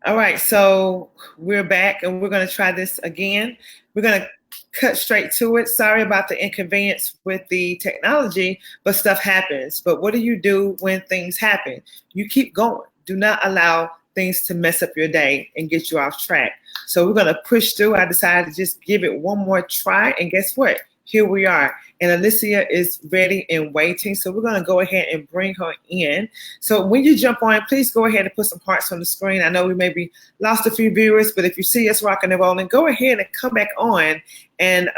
All right, so we're back and we're going to try this again. We're going to cut straight to it. Sorry about the inconvenience with the technology, but stuff happens. But what do you do when things happen? You keep going. Do not allow things to mess up your day and get you off track. So we're going to push through. I decided to just give it one more try. And guess what? Here we are. And Alicia is ready and waiting. So we're going to go ahead and bring her in. So when you jump on, please go ahead and put some hearts on the screen. I know we maybe lost a few viewers, but if you see us rocking and rolling, go ahead and come back on and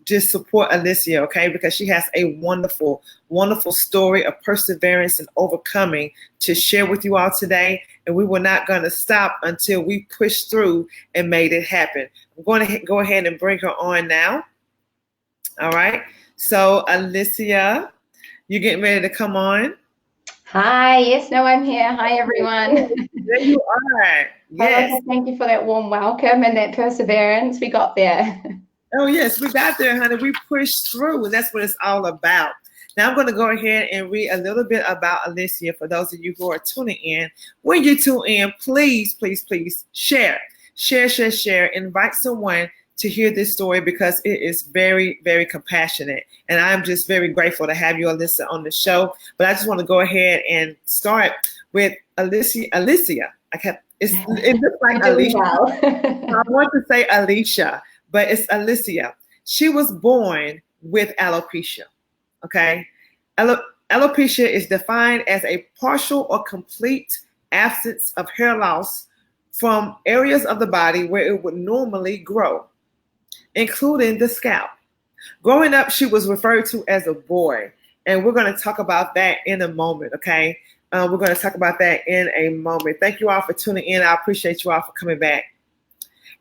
just support Alicia, okay? Because she has a wonderful, wonderful story of perseverance and overcoming to share with you all today. And we were not going to stop until we pushed through and made it happen. I'm going to go ahead and bring her on now. All right. So Alicia, you getting ready to come on? Hi. Yes. No, I'm here. Hi, everyone. There you are. Yes. Thank you for that warm welcome and that perseverance. We got there. Oh, yes. We got there, honey. We pushed through, and that's what it's all about. Now I'm going to go ahead and read a little bit about Alicia for those of you who are tuning in. When you tune in, please, please, please share. Share. Invite someone to hear this story because it is very, very compassionate. And I'm just very grateful to have you, Alyssa, on the show. But I just want to go ahead and start with Alicia. It looks like Alicia. I want to say Alicia, but it's Alicia. She was born with alopecia, okay? Alopecia is defined as a partial or complete absence of hair loss from areas of the body where it would normally grow, including the scalp. Growing up, she was referred to as a boy, and we're going to talk about that in a moment, okay? We're going to talk about that in a moment. Thank you all for tuning in. I appreciate you all for coming back.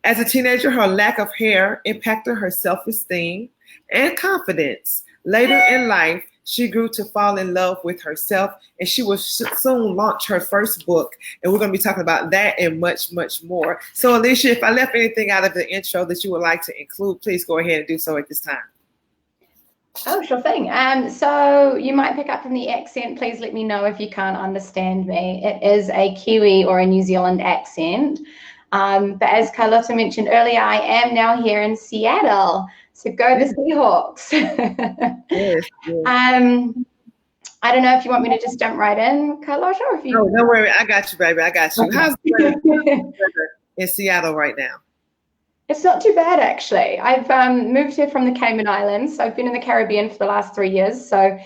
As a teenager, her lack of hair impacted her self-esteem and confidence. Later in life, she grew to fall in love with herself, and she will soon launch her first book. And we're going to be talking about that and much, much more. So, Alicia, if I left anything out of the intro that you would like to include, please go ahead and do so at this time. Oh, sure thing. So you might pick up from the accent. Please let me know if you can't understand me. It is a Kiwi or a New Zealand accent. But as Carlotta mentioned earlier, I am now here in Seattle. So go the Seahawks. Yes. I don't know if you want me to just jump right in, Carlotta, or if you... No, don't worry. I got you, baby. I got you. Okay. How's the weather in Seattle right now? It's not too bad, actually. I've moved here from the Cayman Islands. So I've been in the Caribbean for the last 3 years. So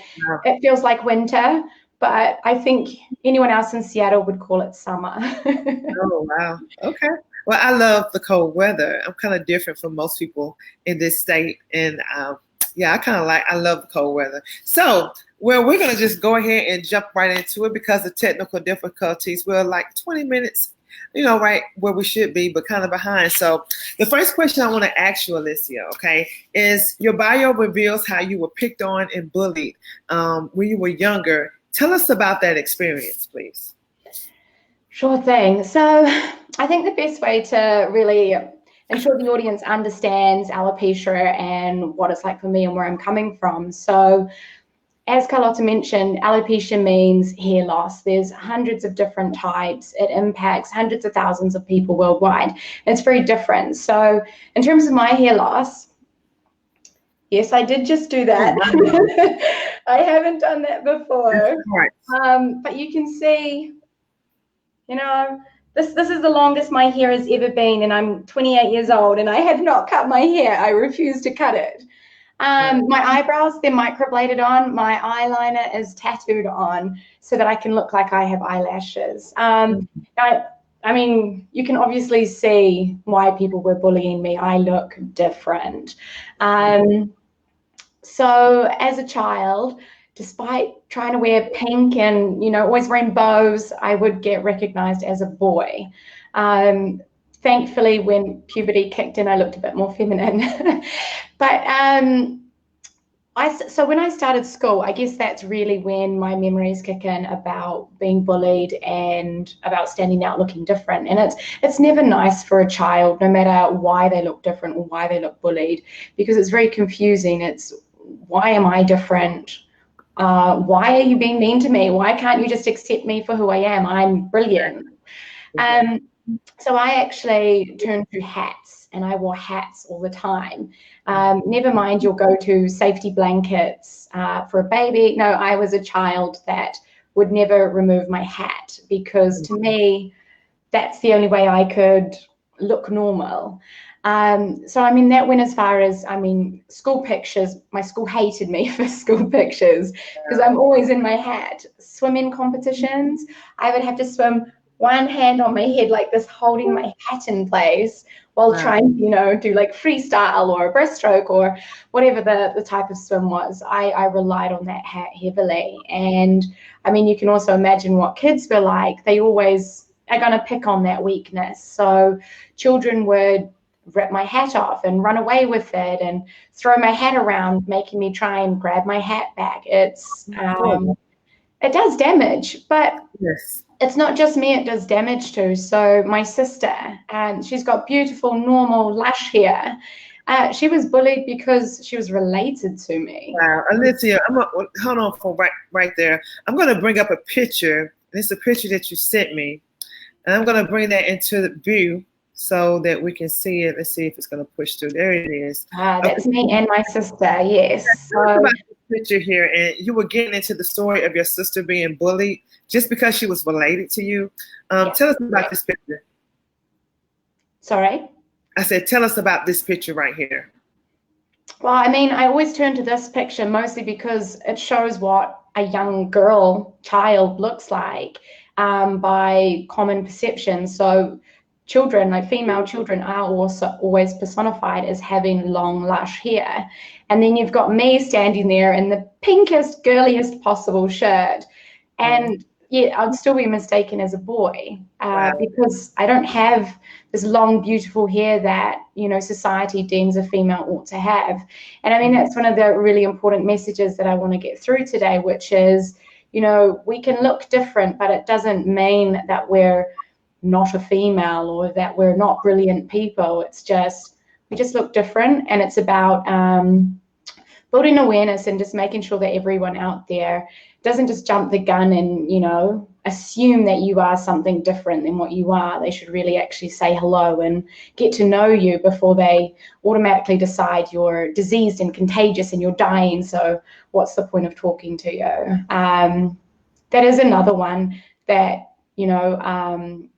It feels like winter, but I think anyone else in Seattle would call it summer. Oh, wow. Okay. Well, I love the cold weather. I'm kind of different from most people in this state. And yeah, I love the cold weather. So, well, we're going to just go ahead and jump right into it because of technical difficulties. We're like 20 minutes, right where we should be, but kind of behind. So the first question I want to ask you, Alicia, okay, is your bio reveals how you were picked on and bullied when you were younger. Tell us about that experience, please. Sure thing. So I think the best way to really ensure the audience understands alopecia and what it's like for me and where I'm coming from. So as Carlotta mentioned, alopecia means hair loss. There's hundreds of different types. It impacts hundreds of thousands of people worldwide. It's very different. So in terms of my hair loss, yes, I did just do that. I haven't done that before. But you can see, this is the longest my hair has ever been, and I'm 28 years old, and I have not cut my hair. I refuse to cut it. My eyebrows, they're microbladed on. My eyeliner is tattooed on so that I can look like I have eyelashes. I mean, you can obviously see why people were bullying me. I look different. So as a child, despite trying to wear pink and, always wearing bows, I would get recognized as a boy. Thankfully, when puberty kicked in, I looked a bit more feminine. But so when I started school, I guess that's really when my memories kick in about being bullied and about standing out looking different. And it's never nice for a child, no matter why they look different or why they look bullied, because it's very confusing. It's, why am I different? Why are you being mean to me? Why can't you just accept me for who I am? I'm brilliant. So I actually turned to hats, and I wore hats all the time. Never mind your go-to safety blankets for a baby. No, I was a child that would never remove my hat, because to me, that's the only way I could look normal. So I mean, that went as far as, I mean, school pictures. My school hated me for school pictures because I'm always in my hat. Swimming competitions, I would have to swim one hand on my head like this, holding my hat in place while trying, you know, do like freestyle or a breaststroke or whatever the type of swim was. I relied on that hat heavily. And I mean, you can also imagine what kids were like. They always are going to pick on that weakness. So children would rip my hat off and run away with it and throw my hat around, making me try and grab my hat back. It does damage, but Yes. it's not just me it does damage to. So my sister, and she's got beautiful, normal, lush hair. She was bullied because she was related to me. Wow, Alicia, hold on for right there. I'm gonna bring up a picture. It's a picture that you sent me, and I'm gonna bring that into the view so that we can see it. Let's see if it's gonna push through. There it is. That's me and my sister. Yes. Tell us about this picture here, and you were getting into the story of your sister being bullied just because she was related to you. Tell us about this picture. Sorry? I said, tell us about this picture right here. Well, I mean, I always turn to this picture mostly because it shows what a young child looks like by common perception. So children, like female children, are also always personified as having long, lush hair. And then you've got me standing there in the pinkest, girliest possible shirt. And yeah, I'd still be mistaken as a boy because I don't have this long, beautiful hair that, you know, society deems a female ought to have. And I mean, that's one of the really important messages that I want to get through today, which is, you know, we can look different, but it doesn't mean that we're not a female or that we're not brilliant people. It's just, we just look different. And it's about building awareness and just making sure that everyone out there doesn't just jump the gun and, you know, assume that you are something different than what you are. They should really actually say hello and get to know you before they automatically decide you're diseased and contagious and you're dying. So what's the point of talking to you? That is another one that, you know,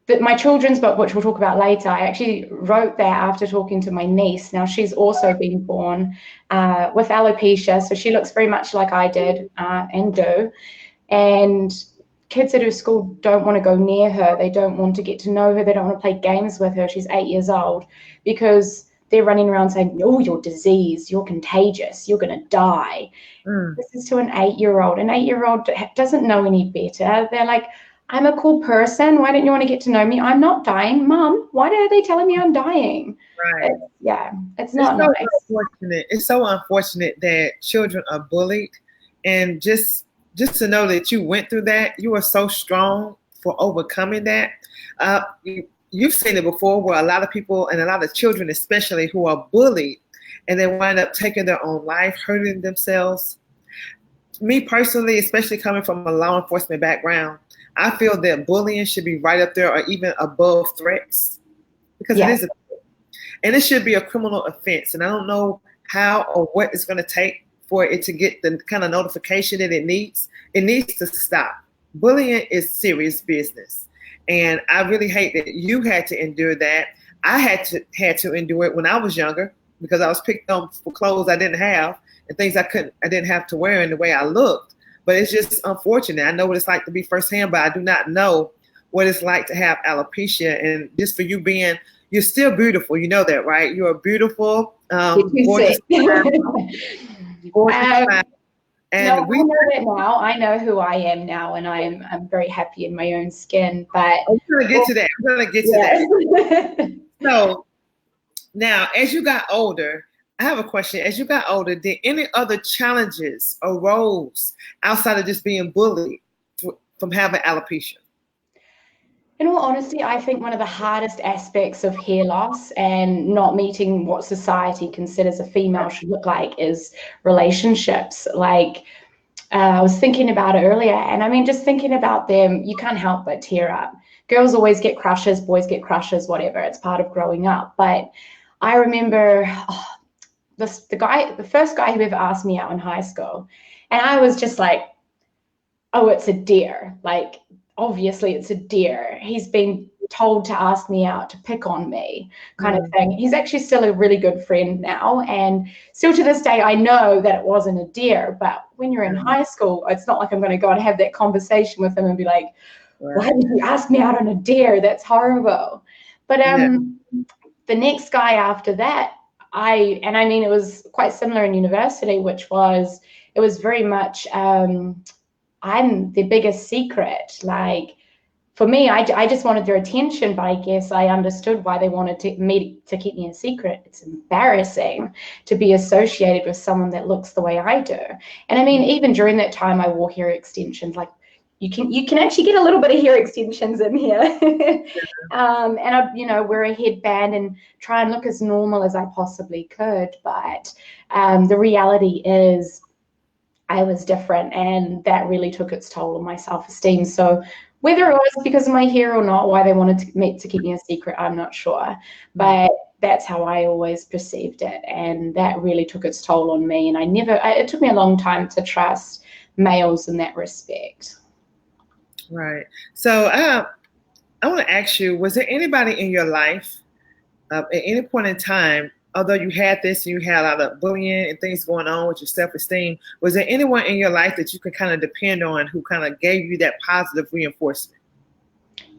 that my children's book, which we'll talk about later, I actually wrote that after talking to my niece. Now, she's also been born with alopecia, so she looks very much like I did and do. And kids at her school don't want to go near her. They don't want to get to know her. They don't want to play games with her. She's 8 years old because they're running around saying, oh, you're diseased, you're contagious, you're going to die. This is to an 8-year-old. An 8-year-old doesn't know any better. They're like, I'm a cool person. Why don't you want to get to know me? I'm not dying. Mom, why are they telling me I'm dying? Right. It's not nice. Unfortunate. It's so unfortunate that children are bullied. And just to know that you went through that, you are so strong for overcoming that. You've seen it before where a lot of people and a lot of children especially who are bullied and they wind up taking their own life, hurting themselves. Me personally, especially coming from a law enforcement background, I feel that bullying should be right up there or even above threats because it is and it should be a criminal offense. And I don't know how or what it's going to take for it to get the kind of notification that it needs. It needs to stop. Bullying is serious business. And I really hate that you had to endure that. I had to endure it when I was younger because I was picked on for clothes I didn't have and things I didn't have to wear in the way I looked. But it's just unfortunate. I know what it's like to be firsthand, but I do not know what it's like to have alopecia. And just for you you're still beautiful. You know that, right? You are beautiful, gorgeous. And we know that now. I know who I am now, and I'm very happy in my own skin. But I'm going to get to that. So now, as you got older, I have a question. As you got older, did any other challenges arose outside of just being bullied from having alopecia? In all honesty, I think one of the hardest aspects of hair loss and not meeting what society considers a female should look like is relationships. Like, I was thinking about it earlier, and I mean, just thinking about them, you can't help but tear up. Girls always get crushes, boys get crushes, whatever. It's part of growing up. But I remember the first guy who ever asked me out in high school, and I was just like, oh, it's a deer. Like, obviously, it's a deer. He's been told to ask me out, to pick on me, kind of thing. He's actually still a really good friend now, and still to this day I know that it wasn't a deer. But when you're in high school, it's not like I'm going to go and have that conversation with him and be like, why did you ask me out on a dare? That's horrible. But the next guy after that, I mean, it was quite similar in university, which was, it was very much I'm the biggest secret. Like, for me, I just wanted their attention, but I guess I understood why they wanted me to keep me a secret. It's embarrassing to be associated with someone that looks the way I do. And I mean, even during that time, I wore hair extensions. Like, you can actually get a little bit of hair extensions in here. And I'd, wear a headband and try and look as normal as I possibly could. But the reality is I was different, and that really took its toll on my self-esteem. So whether it was because of my hair or not, why they wanted to keep me a secret, I'm not sure. But that's how I always perceived it, and that really took its toll on me. And it took me a long time to trust males in that respect. Right. So I want to ask you, was there anybody in your life at any point in time, although you had this and you had a lot of bullying and things going on with your self-esteem, was there anyone in your life that you could kind of depend on who kind of gave you that positive reinforcement?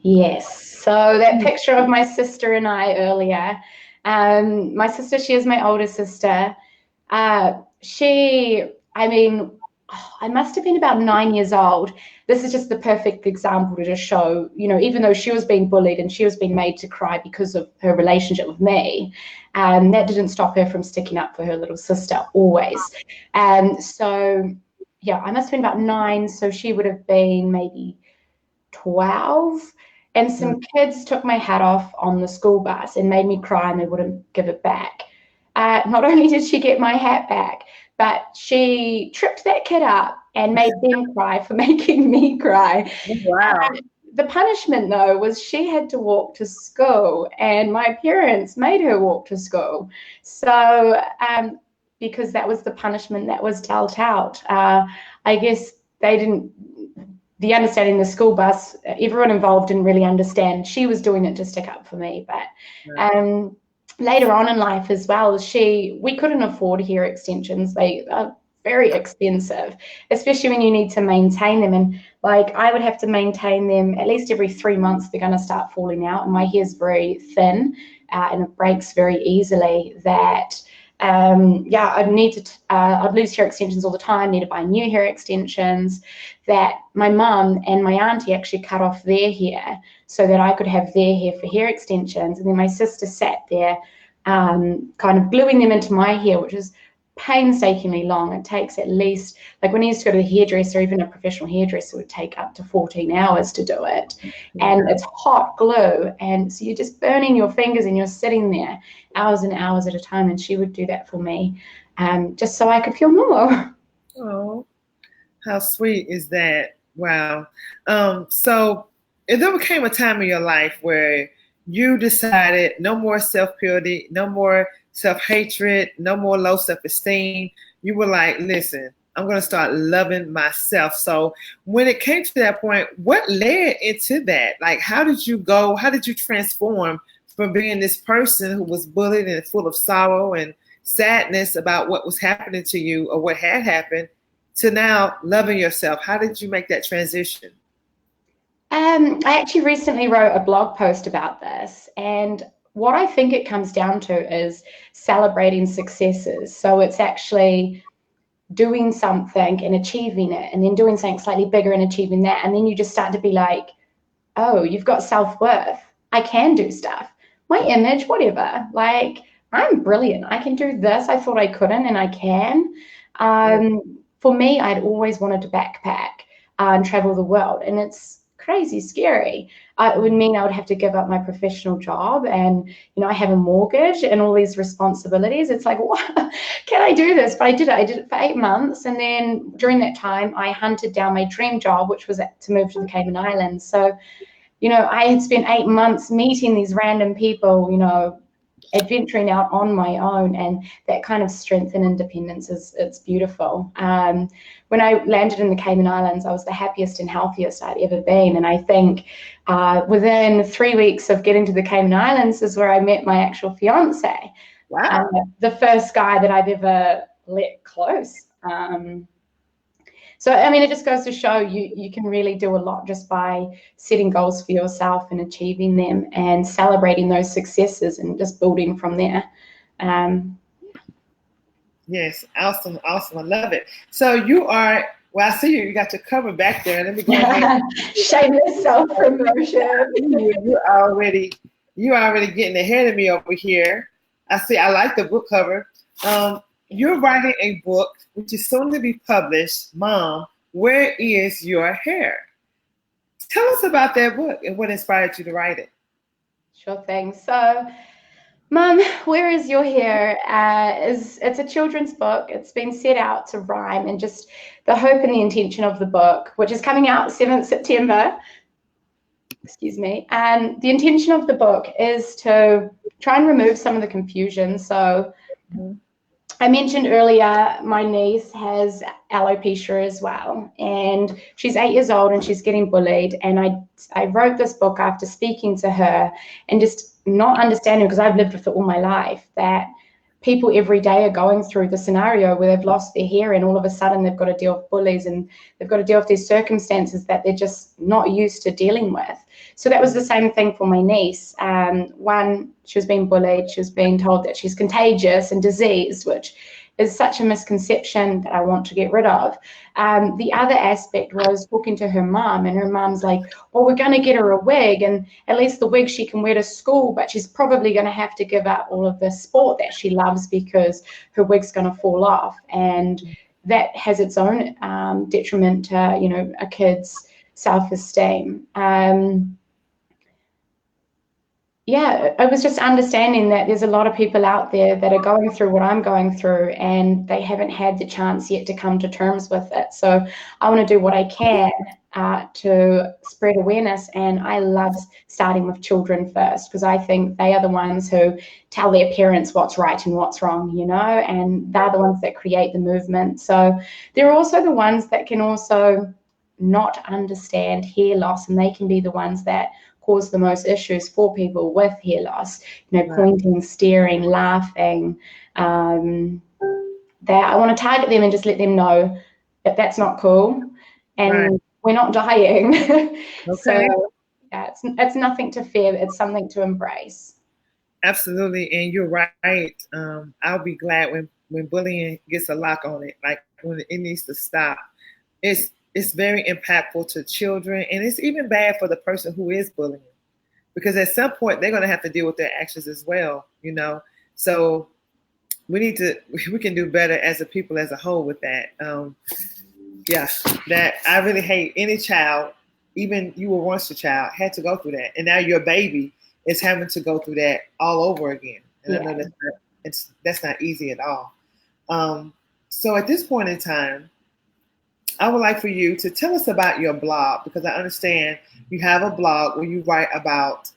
Yes. So that picture of my sister and I earlier, my sister, she is my older sister. I must have been about 9 years old. This is just the perfect example to just show, even though she was being bullied and she was being made to cry because of her relationship with me, that didn't stop her from sticking up for her little sister always. So, yeah, I must have been about 9, so she would have been maybe 12. And some kids took my hat off on the school bus and made me cry, and they wouldn't give it back. Not only did she get my hat back, but she tripped that kid up and made them cry for making me cry. Wow. The punishment, though, was she had to walk to school, and my parents made her walk to school. So because that was the punishment that was dealt out, I guess the understanding the school bus, everyone involved didn't really understand. She was doing it to stick up for me. But later on in life as well, we couldn't afford hair extensions. They are very expensive, especially when you need to maintain them. And like, I would have to maintain them at least every 3 months. They're going to start falling out, and my hair's very thin and it breaks very easily. That I'd lose hair extensions all the time, need to buy new hair extensions. That my mum and my auntie actually cut off their hair so that I could have their hair for hair extensions. And then my sister sat there kind of gluing them into my hair, which is painstakingly long. It takes at least, like when I used to go to the hairdresser, even a professional hairdresser would take up to 14 hours to do it. And it's hot glue. And so you're just burning your fingers and you're sitting there hours and hours at a time. And she would do that for me just so I could feel normal. Oh, how sweet is that? Wow. So if there became a time in your life where you decided no more self-pity, no more self-hatred, no more low self-esteem, you were like, listen, I'm going to start loving myself. So when it came to that point, what led into that? Like, how did you transform from being this person who was bullied and full of sorrow and sadness about what was happening to you or what had happened to now loving yourself? How did you make that transition? I actually recently wrote a blog post about this, and what I think it comes down to is celebrating successes. So it's actually doing something and achieving it, and then doing something slightly bigger and achieving that, and then you just start to be like, oh, you've got self-worth. I can do stuff. My image, whatever. Like, I'm brilliant. I can do this. I thought I couldn't, and I can. For me, I'd always wanted to backpack and travel the world, and it's crazy scary. It would mean I would have to give up my professional job, and I have a mortgage and all these responsibilities. It's like, what? Can I do this? But I did it. I did it for 8 months, and then during that time, I hunted down my dream job, which was to move to the Cayman Islands. So, I had spent 8 months meeting these random people, adventuring out on my own, and that kind of strength and independence it's beautiful. When I landed in the Cayman Islands, I was the happiest and healthiest I'd ever been, and I think within 3 weeks of getting to the Cayman Islands is where I met my actual fiance. Wow. The first guy that I've ever let close. So, I mean, it just goes to show you can really do a lot just by setting goals for yourself and achieving them and celebrating those successes and just building from there. Yes, awesome. I love it. So I see you got your cover back there. Let me go ahead. Shameless self-promotion. You're already getting ahead of me over here. I like the book cover. You're writing a book which is soon to be published. Mom, Where Is Your Hair? Tell us about that book and what inspired you to write it. Sure thing. So, Mom, Where Is Your Hair? It's a children's book. It's been set out to rhyme, and just the hope and the intention of the book, which is coming out 7th September. Excuse me. And the intention of the book is to try and remove some of the confusion. So, I mentioned earlier, my niece has alopecia as well, and she's 8 years old and she's getting bullied. And I wrote this book after speaking to her and just not understanding, because I've lived with it all my life, that people every day are going through the scenario where they've lost their hair and all of a sudden they've got to deal with bullies and they've got to deal with these circumstances that they're just not used to dealing with. So that was the same thing for my niece. One, she was being bullied. She was being told that she's contagious and diseased, which is such a misconception that I want to get rid of. The other aspect was talking to her mom, and her mom's like, well, we're going to get her a wig, and at least the wig she can wear to school, but she's probably going to have to give up all of the sport that she loves because her wig's going to fall off. And that has its own detriment to, a kid's self-esteem. Yeah, I was just understanding that there's a lot of people out there that are going through what I'm going through, and they haven't had the chance yet to come to terms with it. So I want to do what I can to spread awareness. And I love starting with children first, because I think they are the ones who tell their parents what's right and what's wrong, and they're the ones that create the movement. So they're also the ones that can also not understand hair loss, and they can be the ones that cause the most issues for people with hair loss, pointing, staring, laughing. That I want to target them and just let them know that that's not cool, and we're not dying. Okay. So yeah, it's nothing to fear. It's something to embrace. Absolutely, and you're right. I'll be glad when bullying gets a lock on it, like when it needs to stop. It's very impactful to children, and it's even bad for the person who is bullying, because at some point they're going to have to deal with their actions as well, So we can do better as a people as a whole with that. That I really hate any child, even you were once a child, had to go through that, and now your baby is having to go through that all over again. And I know that's not easy at all. So at this point in time, I would like for you to tell us about your blog, because I understand you have a blog where you write about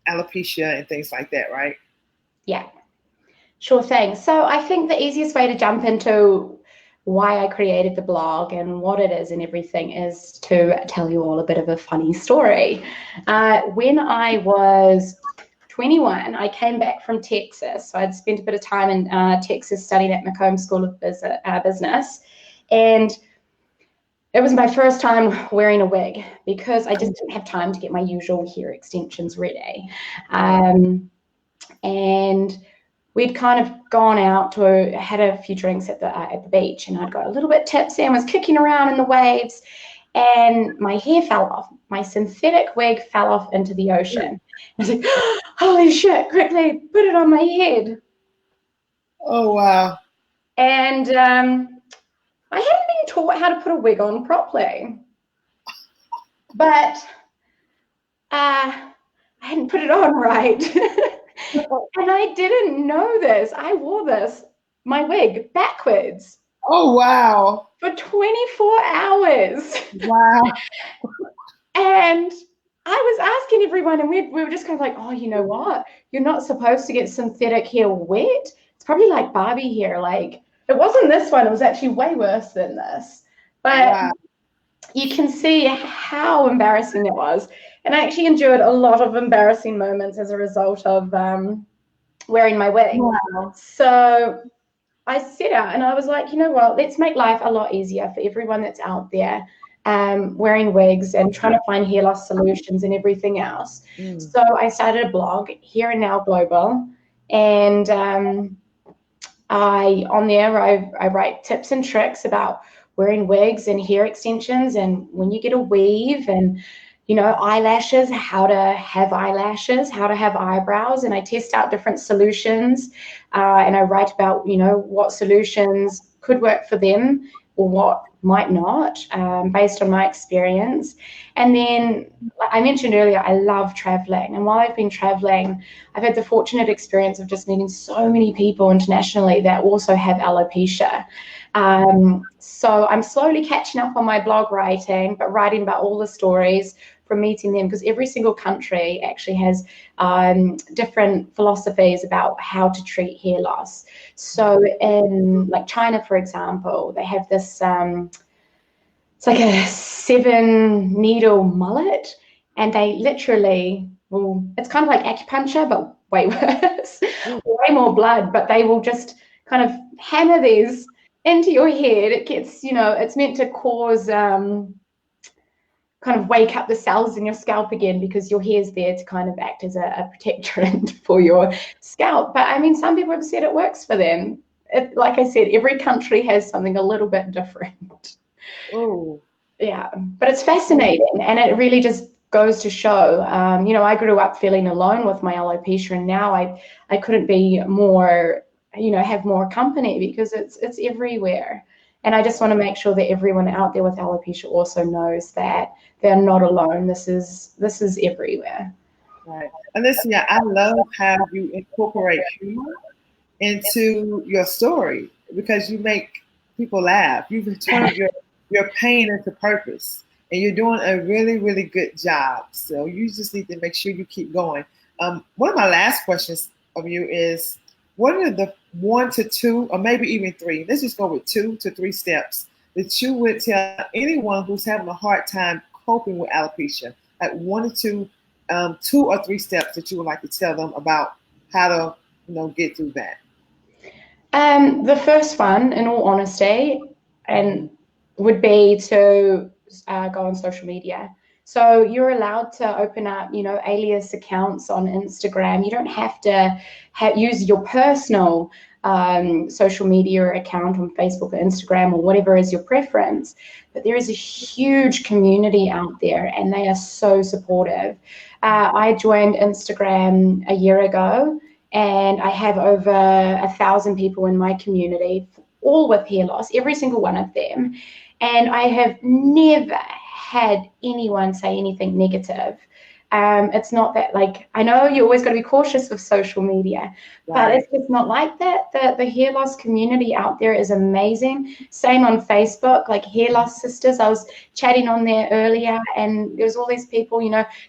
alopecia and things like that, right? Yeah, sure thing. So I think the easiest way to jump into why I created the blog and what it is and everything is to tell you all a bit of a funny story. When I was 21, I came back from Texas. So I'd spent a bit of time in Texas studying at Macomb School of Business. And it was my first time wearing a wig, because I just didn't have time to get my usual hair extensions ready. And we'd kind of gone out had a few drinks at the beach, and I'd got a little bit tipsy and was kicking around in the waves, and my hair fell off. My synthetic wig fell off into the ocean. I was like, holy shit, quickly put it on my head. Oh, wow. And I hadn't been taught how to put a wig on properly. But didn't put it on right. And I didn't know this. I wore my wig backwards. Oh, wow. For 24 hours. Wow. And I was asking everyone, and we were just kind of like, oh, you know what? You're not supposed to get synthetic hair wet. It's probably like Barbie hair. Like, it wasn't this one. It was actually way worse than this. But Wow. you can see how embarrassing it was. And I actually endured a lot of embarrassing moments as a result of wearing my wig. Wow. So I set out and I was like, you know what, let's make life a lot easier for everyone that's out there wearing wigs and trying to find hair loss solutions and everything else. So I started a blog, Here and Now Global, and on there I write tips and tricks about wearing wigs and hair extensions and when you get a weave and eyelashes, how to have eyelashes, how to have eyebrows, and I test out different solutions and I write about, what solutions could work for them or what might not, based on my experience. And then, like I mentioned earlier, I love traveling. And while I've been traveling, I've had the fortunate experience of just meeting so many people internationally that also have alopecia. So I'm slowly catching up on my blog writing, but writing about all the stories from meeting them, because every single country actually has different philosophies about how to treat hair loss. So in like China, for example, they have this, it's like a 7-needle mullet, and they literally it's kind of like acupuncture, but way worse, way more blood, but they will just kind of hammer these into your head. It gets, it's meant to cause kind of wake up the cells in your scalp again, because your hair's there to kind of act as a protectorant for your scalp. But I mean, some people have said it works for them. Like I said, every country has something a little bit different. Oh. Yeah, but it's fascinating, and it really just goes to show, I grew up feeling alone with my alopecia, and now I couldn't be more, have more company, because it's everywhere. And I just want to make sure that everyone out there with alopecia also knows that they're not alone. This is everywhere. Right. And listen, yeah, I love how you incorporate humor into your story, because you make people laugh. You've turned your pain into purpose, and you're doing a really, really good job. So you just need to make sure you keep going. One of my last questions of you is, what are the 1 to 2, or maybe even 3? Let's just go with 2 to 3 steps that you would tell anyone who's having a hard time coping with alopecia, like 1 or 2, 2 or 3 steps that you would like to tell them about how to, get through that. The first one, in all honesty, would be to go on social media. So you're allowed to open up, alias accounts on Instagram. You don't have to use your personal social media account on Facebook or Instagram or whatever is your preference. But there is a huge community out there, and they are so supportive. I joined Instagram a year ago, and I have over 1,000 people in my community, all with hair loss, every single one of them. And I have never had anyone say anything negative. It's not that, like, I know you always got to be cautious with social media, but it's just not like that. The hair loss community out there is amazing. Same on Facebook, like Hair Loss Sisters. I was chatting on there earlier, and there's all these people,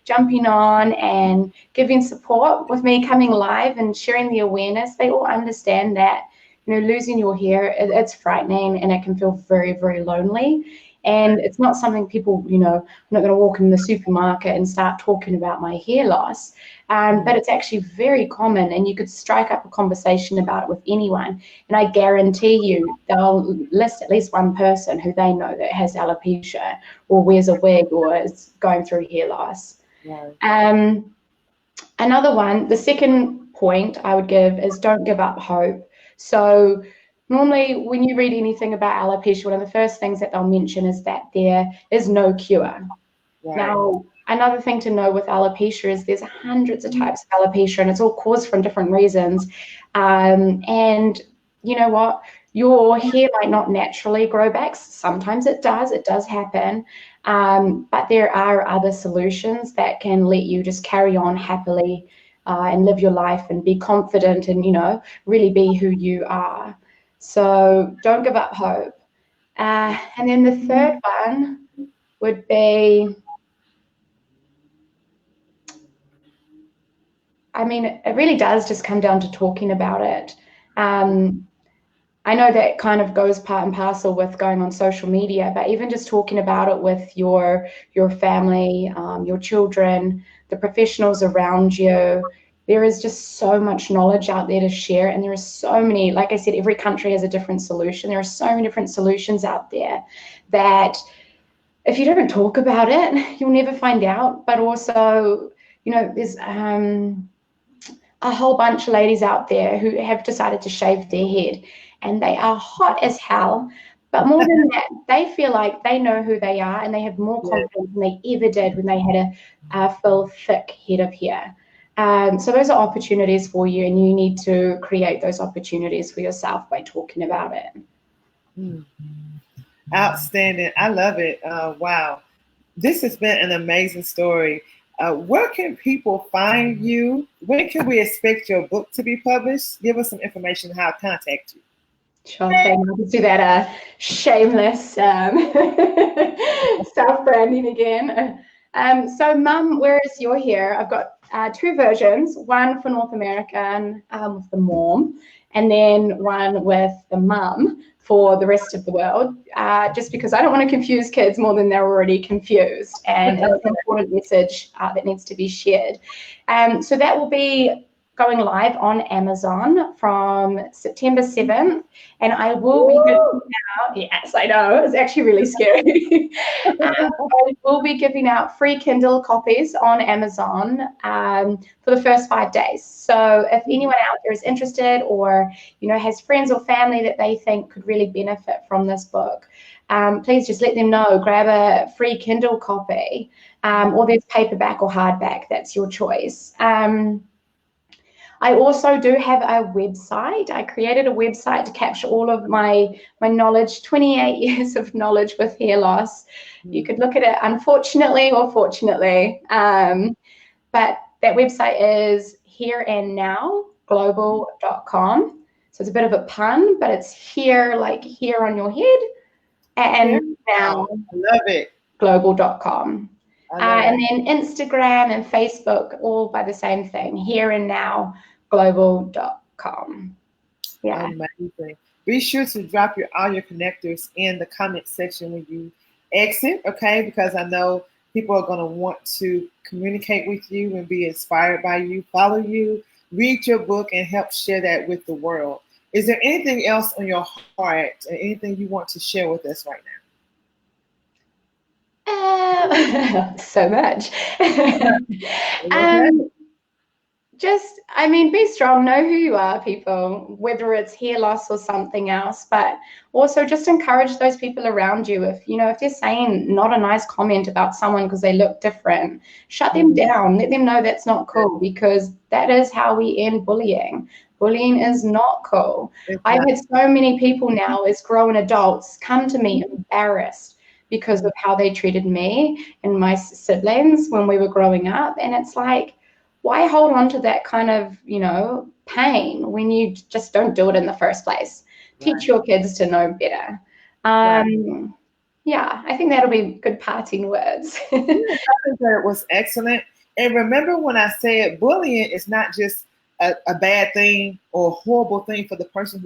jumping on and giving support with me coming live and sharing the awareness. They all understand that, losing your hair, it's frightening, and it can feel very, very lonely. And it's not something people, I'm not going to walk in the supermarket and start talking about my hair loss. But it's actually very common, and you could strike up a conversation about it with anyone. And I guarantee you they'll list at least one person who they know that has alopecia or wears a wig or is going through hair loss. Right. Another one, the second point I would give is don't give up hope. So normally when you read anything about alopecia, one of the first things that they'll mention is that there is no cure. Right. Now, another thing to know with alopecia is there's hundreds of types of alopecia, and it's all caused from different reasons. And you know what? Your hair might not naturally grow back. Sometimes it does happen. But there are other solutions that can let you just carry on happily and live your life and be confident and, really be who you are. So don't give up hope. And then the third one would be, it really does just come down to talking about it. I know that kind of goes part and parcel with going on social media, but even just talking about it with your family, your children, the professionals around you, there is just so much knowledge out there to share. And there are so many, like I said, every country has a different solution. There are so many different solutions out there that if you don't talk about it, you'll never find out. But also, there's a whole bunch of ladies out there who have decided to shave their head, and they are hot as hell. But more than that, they feel like they know who they are, and they have more confidence than they ever did when they had a full, thick head of hair. So those are opportunities for you, and you need to create those opportunities for yourself by talking about it. Outstanding. I love it. Wow. This has been an amazing story. Where can people find you? When can we expect your book to be published? Give us some information on how to contact you. Sure thing. I'll just do that shameless self-branding again. So, Mum, where is your hair? I've got two versions, one for North American with the mom, and then one with the mum for the rest of the world, just because I don't want to confuse kids more than they're already confused. And it's an important message that needs to be shared. So that will be going live on Amazon from September 7th. And I will be giving out, yes, I know, it's actually really scary. I will be giving out free Kindle copies on Amazon for the first 5 days. So if anyone out there is interested or, has friends or family that they think could really benefit from this book, please just let them know. Grab a free Kindle copy, or there's paperback or hardback, that's your choice. I also do have a website. I created a website to capture all of my knowledge, 28 years of knowledge with hair loss. You could look at it unfortunately or fortunately. But that website is hereandnowglobal.com. So it's a bit of a pun, but it's here, like here on your head, and now I love it. global.com. And then Instagram and Facebook, all by the same thing, hereandnowglobal.com. Yeah. Amazing. Be sure to drop all your connectors in the comment section when you exit, okay? Because I know people are going to want to communicate with you and be inspired by you, follow you, read your book, and help share that with the world. Is there anything else on your heart or anything you want to share with us right now? So much. Be strong, know who you are, people, whether it's hair loss or something else, but also just encourage those people around you. If they're saying not a nice comment about someone because they look different, shut them down, let them know that's not cool, because that is how we end bullying. Bullying is not cool. I've had so many people now as grown adults come to me embarrassed because of how they treated me and my siblings when we were growing up. And it's like, why hold on to that kind of, pain when you just don't do it in the first place? Teach your kids to know better. Yeah, I think that'll be good parting words. I think that was excellent. And remember when I said bullying is not just a bad thing or a horrible thing for the person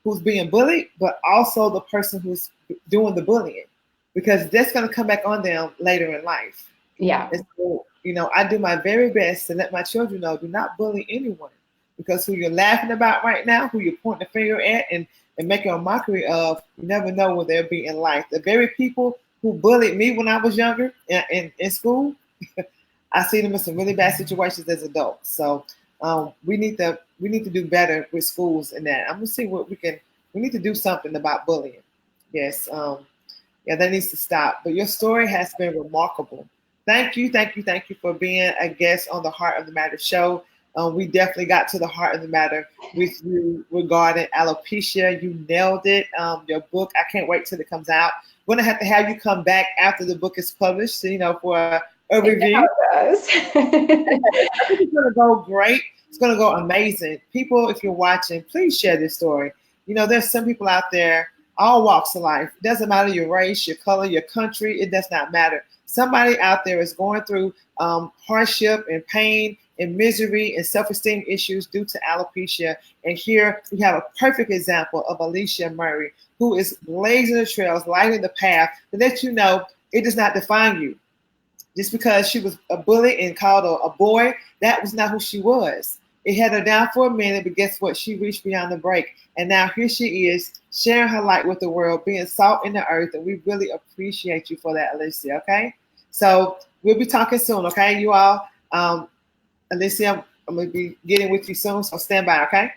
who's being bullied, but also the person who's doing the bullying. Because that's going to come back on them later in life. Yeah. And so, I do my very best to let my children know, do not bully anyone. Because who you're laughing about right now, who you're pointing the finger at and making a mockery of, you never know where they'll be in life. The very people who bullied me when I was younger in school, I see them in some really bad situations as adults. So we need to do better with schools and that. I'm going to see what we need to do something about bullying. Yes. Yeah, that needs to stop. But your story has been remarkable. Thank you for being a guest on the Heart of the Matter show. We definitely got to the heart of the matter with you regarding alopecia. You nailed it. Your book, I can't wait till it comes out. We're going to have you come back after the book is published, for a review. It's going to go great. It's going to go amazing. People, if you're watching, please share this story. There's some people out there, all walks of life. It doesn't matter your race, your color, your country. It does not matter. Somebody out there is going through hardship and pain and misery and self-esteem issues due to alopecia. And here we have a perfect example of Alicia Murray, who is blazing the trails, lighting the path to let you know it does not define you. Just because she was a bully and called a boy, that was not who she was. It had her down for a minute, but guess what? She reached beyond the break. And now here she is, sharing her light with the world, being salt in the earth. And we really appreciate you for that, Alicia, okay? So we'll be talking soon, okay, you all? Alicia, I'm going to be getting with you soon, so stand by, okay?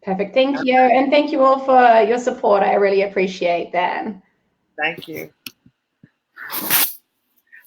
Perfect. Thank you. And thank you all for your support. I really appreciate that. Thank you.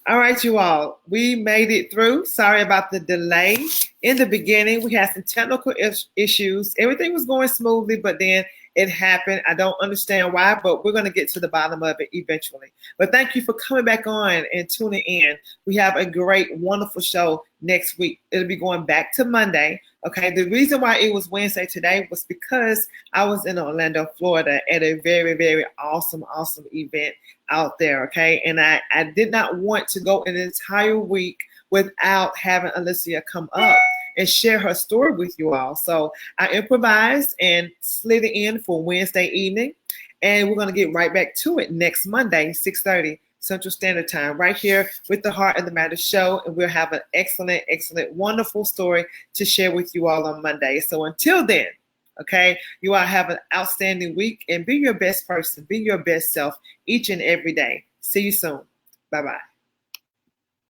All right, you all. We made it through. Sorry about the delay. In the beginning, we had some technical issues. Everything was going smoothly, but then it happened. I don't understand why, but we're going to get to the bottom of it eventually. But thank you for coming back on and tuning in. We have a great, wonderful show next week. It'll be going back to Monday. Okay, the reason why it was Wednesday today was because I was in Orlando, Florida at a very, very awesome event out there, okay? And I did not want to go an entire week without having Alicia come up and share her story with you all. So I improvised and slid it in for Wednesday evening, and we're going to get right back to it next Monday, 6:30 Central Standard Time, right here with the Heart of the Matter show, and we'll have an excellent, wonderful story to share with you all on Monday. So until then, okay, you all have an outstanding week, and be your best person, be your best self each and every day. See you soon. Bye-bye.